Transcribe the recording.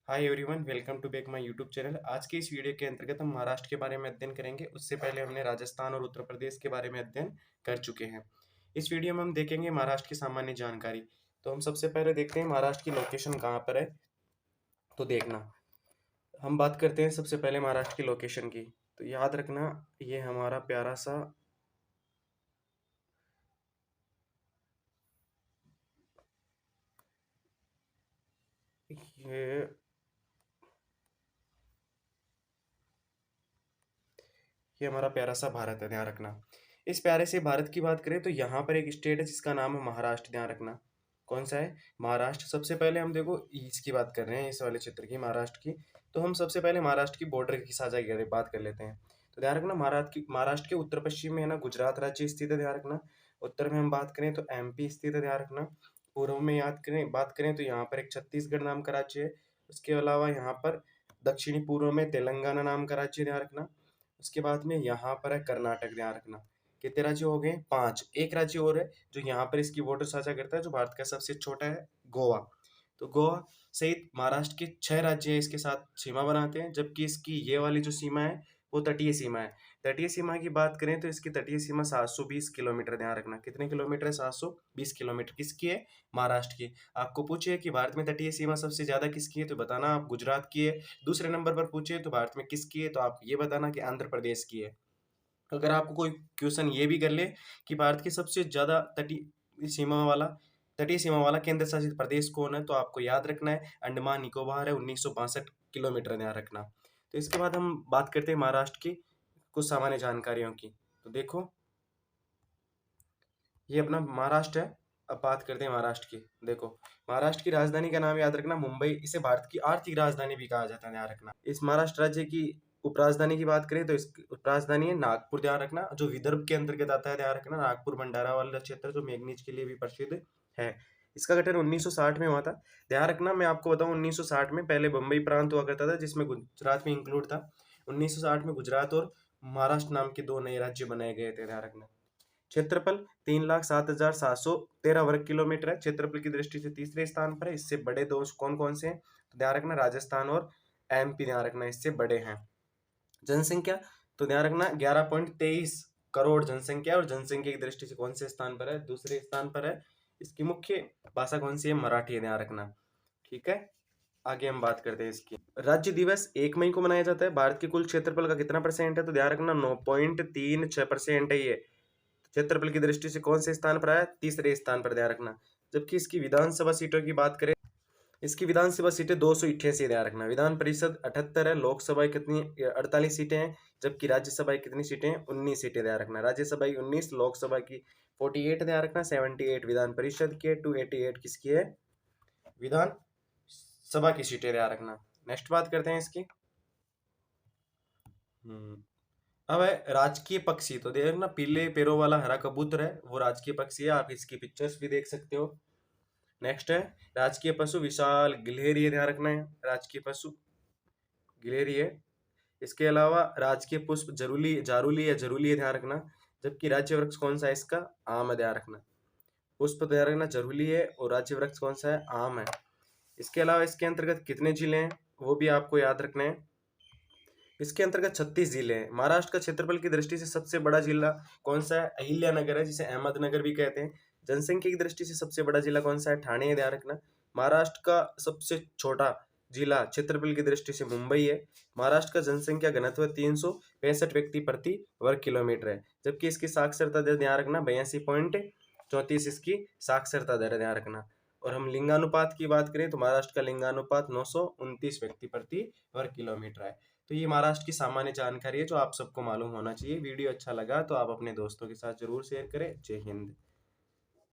Hi everyone, welcome to back my YouTube channel. आज के इस वीडियो के अंतर्गत हम महाराष्ट्र के बारे में अध्ययन करेंगे। उससे पहले हमने राजस्थान और उत्तर प्रदेश के बारे में अध्ययन कर चुके हैं। इस वीडियो में हम देखेंगे महाराष्ट्र की सामान्य जानकारी। तो हम सबसे पहले देखते हैं महाराष्ट्र की लोकेशन कहाँ पर है। तो देखना, हम बात करते हैं सबसे पहले महाराष्ट्र की लोकेशन की। तो याद रखना, ये हमारा प्यारा सा ये ये हमारा प्यारा सा भारत है, ध्यान रखना। इस प्यारे से भारत की बात करें तो यहाँ पर एक स्टेट है जिसका नाम है महाराष्ट्र, ध्यान रखना। कौन सा है? महाराष्ट्र। सबसे पहले हम देखो इसकी बात कर रहे हैं, इस वाले क्षेत्र की, महाराष्ट्र की। तो हम सबसे पहले महाराष्ट्र की बॉर्डर की साझा बात कर लेते हैं। तो ध्यान रखना, महाराष्ट्र के उत्तर पश्चिम में है ना गुजरात राज्य स्थित है, ध्यान रखना। उत्तर में हम बात करें तो एमपी स्थित है, ध्यान रखना। पूर्व में बात करें तो यहाँ पर एक छत्तीसगढ़ नाम का राज्य है। उसके अलावा यहाँ पर दक्षिणी पूर्व में तेलंगाना नाम का राज्य, ध्यान रखना। उसके बाद में यहाँ पर है कर्नाटक, ध्यान रखना। कितने राज्य हो गए? 5। एक राज्य और है जो यहाँ पर इसकी बॉर्डर साझा करता है, जो भारत का सबसे छोटा है, गोवा। तो गोवा सहित महाराष्ट्र के 6 राज्य इसके साथ सीमा बनाते हैं, जबकि इसकी ये वाली जो सीमा है वो तटीय सीमा है। तटीय सीमा की बात करें तो इसकी तटीय सीमा 720 किलोमीटर, ध्यान रखना। कितने किलोमीटर है? 720 किलोमीटर। किसकी है? महाराष्ट्र की। आपको पूछे कि भारत में तटीय सीमा सबसे ज्यादा किसकी है, तो बताना आप गुजरात की है। दूसरे नंबर पर पूछे तो भारत में किसकी है, तो आप ये बताना कि आंध्र प्रदेश की है। अगर आपको कोई क्वेश्चन ये भी कर ले कि भारत की सबसे ज्यादा तटीय सीमा वाला केंद्र शासित प्रदेश कौन है, तो आपको याद रखना है अंडमान निकोबार है, 1962 किलोमीटर, ध्यान रखना। तो इसके बाद हम बात करते हैं महाराष्ट्र की कुछ सामान्य जानकारियों की। तो देखो, ये अपना महाराष्ट्र है। अब बात करते हैं महाराष्ट्र की। देखो, महाराष्ट्र की राजधानी का नाम याद रखना मुंबई। इसे भारत की आर्थिक राजधानी भी कहा जाता है, ध्यान रखना। इस महाराष्ट्र राज्य की उपराजधानी की बात करें तो इसकी उपराजधानी है नागपुर, ध्यान रखना, जो विदर्भ के अंतर्गत आता है, ध्यान रखना। नागपुर भंडारा वाला क्षेत्र जो मैग्नीज के लिए भी प्रसिद्ध है। इसका गठन 1960 में हुआ था, ध्यान रखना। मैं आपको बताऊं, 1960 में पहले बम्बई प्रांत हुआ करता था जिसमें गुजरात में इंक्लूड था। 1960 में गुजरात और महाराष्ट्र नाम के 2 नए राज्य बनाए गए थे, ध्यान रखना। क्षेत्रफल 3,07,713 वर्ग किलोमीटर है। क्षेत्रफल की दृष्टि से तीसरे स्थान पर है। इससे बड़े दो कौन कौन से हैं, तो ध्यान रखना राजस्थान और एमपी, ध्यान रखना, इससे बड़े हैं। जनसंख्या, तो ध्यान रखना 11.23 करोड़ जनसंख्या, और जनसंख्या की दृष्टि से कौन से स्थान पर है? दूसरे स्थान पर है। इसकी मुख्य भाषा कौन सी है? मराठी है, ध्यान रखना। ठीक है, आगे हम बात करते हैं इसकी। राज्य दिवस 1 मई को मनाया जाता है। भारत के कुल क्षेत्रफल का कितना परसेंट है, तो ध्यान रखना 9.36% है ये। क्षेत्रफल की दृष्टि से कौन से स्थान पर आया? तीसरे स्थान पर, ध्यान रखना। जबकि इसकी विधानसभा सीटों की बात करें, इसकी विधानसभा सीटें 288, ध्यान रखना। विधान परिषद 78 है। लोकसभा कितनी? 48 सीटें हैं। जबकि राज्यसभा कितनी सीटें हैं? 19 सीटें, ध्यान रखना। राज्यसभा की 19, लोकसभा की 48, ध्यान रखना। 78 विधान परिषद की है, 288 किसकी है? विधान सभा की सीटें, ध्यान रखना। नेक्स्ट बात करते हैं इसकी। अब है राजकीय पक्षी। तो देखना, पीले पैरों वाला हरा कबूतर है, वो राजकीय पक्षी है। आप इसकी पिक्चर्स भी देख सकते हो। नेक्स्ट है राजकीय पशु विशाल गिलहरी है, ध्यान रखना है। राजकीय पशु गिलहरी है। इसके अलावा राजकीय पुष्प जारूली है, ध्यान रखना। जबकि राज्य वृक्ष कौन सा है इसका? आम है, ध्यान रखना। पुष्प, ध्यान रखना, जरूली है, और राज्य वृक्ष कौन सा है? आम है। इसके अलावा इसके अंतर्गत कितने जिले हैं, वो भी आपको याद रखने हैं। इसके अंतर्गत 36 जिले हैं। महाराष्ट्र का क्षेत्रफल की दृष्टि से सबसे बड़ा जिला कौन सा है? अहिल्यानगर है, जिसे अहमदनगर भी कहते हैं। जनसंख्या की दृष्टि से सबसे बड़ा जिला कौन सा है? ठाणे है, ध्यान रखना। महाराष्ट्र का सबसे छोटा जिला क्षेत्रफल की दृष्टि से मुंबई है। महाराष्ट्र का जनसंख्या घनत्व 365 व्यक्ति प्रति वर्ग किलोमीटर है। जबकि इसकी साक्षरता दर, ध्यान रखना, 82.34 इसकी साक्षरता दर है, ध्यान रखना। और हम लिंगानुपात की बात करें तो महाराष्ट्र का लिंगानुपात 929 व्यक्ति प्रति वर्ग किलोमीटर है। तो ये महाराष्ट्र की सामान्य जानकारी है जो आप सबको मालूम होना चाहिए। वीडियो अच्छा लगा तो आप अपने दोस्तों के साथ जरूर शेयर करें। जय हिंद।